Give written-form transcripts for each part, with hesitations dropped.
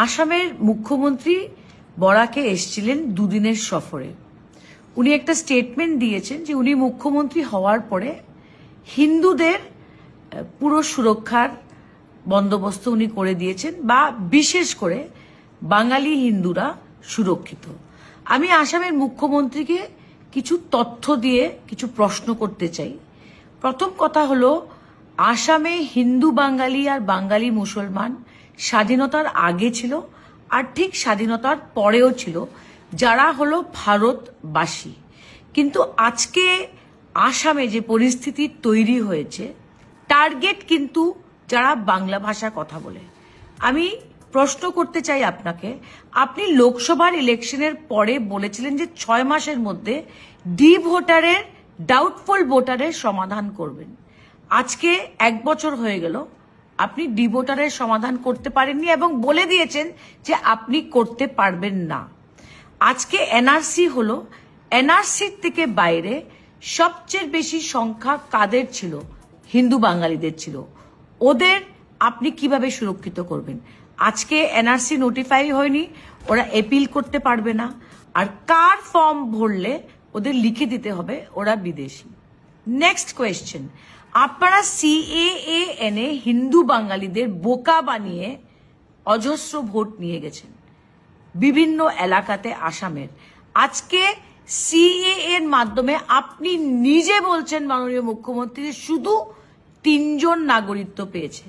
আসামের মুখ্যমন্ত্রী বরাকে এসেছিলেন দুদিনের সফরে। উনি একটা স্টেটমেন্ট দিয়েছেন যে উনি মুখ্যমন্ত্রী হওয়ার পরে হিন্দুদের পুরো সুরক্ষার বন্দোবস্ত উনি করে দিয়েছেন, বা বিশেষ করে বাঙালি হিন্দুরা সুরক্ষিত। আমি আসামের মুখ্যমন্ত্রীকে কিছু তথ্য দিয়ে কিছু প্রশ্ন করতে চাই। প্রথম কথা হলো, আসামে হিন্দু বাঙালি আর বাঙালি মুসলমান স্বাধীনতার আগে ছিল আর ঠিক স্বাধীনতার পরেও ছিল, যারা হলো ভারতবাসী। কিন্তু আজকে আসামে যে পরিস্থিতি তৈরি হয়েছে, টার্গেট কিন্তু যারা বাংলা ভাষা কথা বলে। আমি প্রশ্ন করতে চাই আপনাকে, আপনি লোকসভার ইলেকশনের পরে বলেছিলেন যে 6 মাসের মধ্যে ডাউটফুল ভোটারের সমাধান করবেন। আজকে 1 বছর হয়ে গেল, আপনি ভোটারের সমাধান করতে পারেননি এবং বলে দিয়েছেন যে আপনি করতে পারবেন না। আজকে এনআরসি হলো, এনআরসির থেকে বাইরে সবচেয়ে বেশি সংখ্যা কাদের ছিল? হিন্দু বাঙালিদের ছিল। ওদের আপনি কিভাবে সুরক্ষিত করবেন? আজকে এনআরসি নোটিফাই হয়নি, ওরা এপিল করতে পারবে না। আর কার ফর্ম ভরলে ওদের লিখে দিতে হবে ওরা বিদেশি। নেক্সট কোয়েশ্চেন, আপনারা সিএএ এনে হিন্দু বাঙালিদের বোকা বানিয়ে অজস্র ভোট নিয়ে গেছেন বিভিন্ন এলাকাতে আসামের। আজকে সিএএ এর মাধ্যমে আপনি নিজে বলছেন মাননীয় মুখ্যমন্ত্রী শুধু 3 জন নাগরিকত্ব পেয়েছে।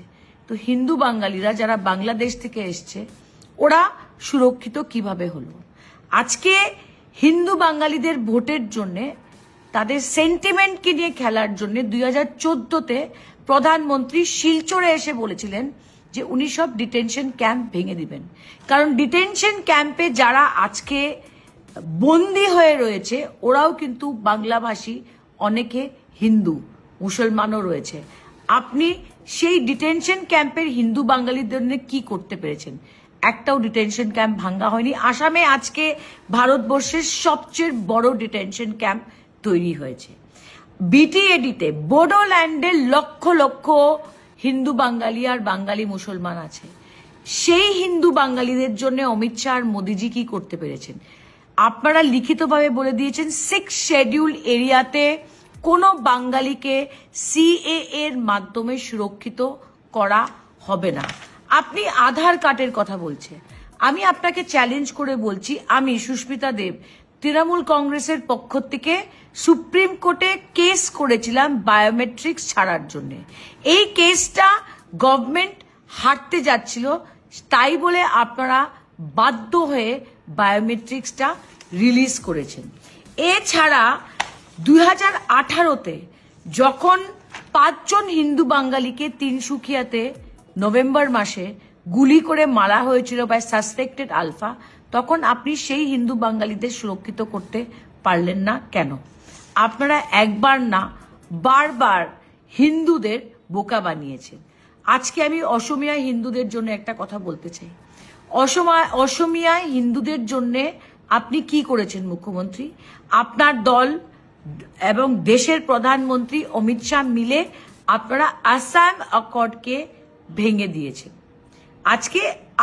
তো হিন্দু বাঙালিরা যারা বাংলাদেশ থেকে এসছে ওরা সুরক্ষিত কিভাবে হলো? আজকে হিন্দু বাঙালিদের ভোটের জন্যে, তাদের সেন্টিমেন্টকে নিয়ে খেলার জন্য 2014-তে প্রধানমন্ত্রী শিলচরে এসে বলেছিলেন যে উনি সব ডিটেনশন ক্যাম্প ভেঙে দিবেন। কারণ ডিটেনশন ক্যাম্পে যারা আজকে বন্দী হয়ে রয়েছে ওরাও কিন্তু বাংলাভাষী, অনেকে হিন্দু মুসলমানও রয়েছে। আপনি সেই ডিটেনশন ক্যাম্পের হিন্দু বাঙালিদের জন্য কি করতে পেরেছেন? একটাও ডিটেনশন ক্যাম্প ভাঙ্গা হয়নি। আসামে আজকে ভারতবর্ষের সবচেয়ে বড় ডিটেনশন ক্যাম্প তৈরি হয়েছে। বিটিএডিতে বোডোল্যান্ডের লক্ষ লক্ষ হিন্দু বাঙালি আর বাঙালি মুসলমান আছে। সেই হিন্দু বাঙালিদের জন্য অমিত শাহ আর মোদিজি কি করতে পেরেছেন? আপনারা লিখিতভাবে বলে দিয়েছেন 6 শিডিউল এরিয়াতে কোনো বাঙালিকে সিএএ এর মাধ্যমে সুরক্ষিত করা হবে না। আপনি আধার কার্ডের কথা বলছেন। আমি আপনাকে চ্যালেঞ্জ করে বলছি, আমি সুস্মিতা দেব তৃণমূল কংগ্রেসের পক্ষ থেকে সুপ্রিম কোর্টে কেস করেছিলাম বায়োমেট্রিক্স ছাড়ার জন্য। এই কেসটা গভর্নমেন্ট হারতে যাচ্ছিল, তাই বলে আপনারা বাধ্য হয়ে বায়োমেট্রিক্সটা রিলিজ করেছেন। এছাড়া 2018-তে যখন 5 জন হিন্দু বাঙালিকে তিনসুকিয়াতে নভেম্বর মাসে গুলি করে মারা হয়েছিল বাই সাসপেক্টেড আলফা, তখন আপনি সেই হিন্দু বাঙালিদের সুরক্ষিত করতে পারলেন না কেন? আপনারা একবার না বারবার হিন্দুদের বোকা বানিয়েছেন। আজকে আমি অসমিয়া হিন্দুদের জন্য একটা কথা বলতে চাই। অসমিয়া হিন্দুদের জন্য আপনি কি করেছেন মুখ্যমন্ত্রী? আপনার দল এবং দেশের প্রধানমন্ত্রী অমিত শাহ মিলে আপনারা আসাম অ্যাকর্ডকে ভেঙে দিয়েছেন। আজকে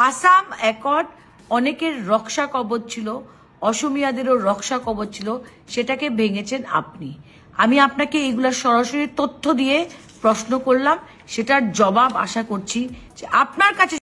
আসাম অ্যাকর্ড অনেকের রক্ষা কবচ ছিল, অসমিয়াদেরও রক্ষা কবচ ছিল, সেটাকে ভেঙেছেন আপনি। আমি আপনাকে এইগুলা সরাসরি তথ্য দিয়ে প্রশ্ন করলাম, সেটার জবাব আশা করছি যে আপনার কাছে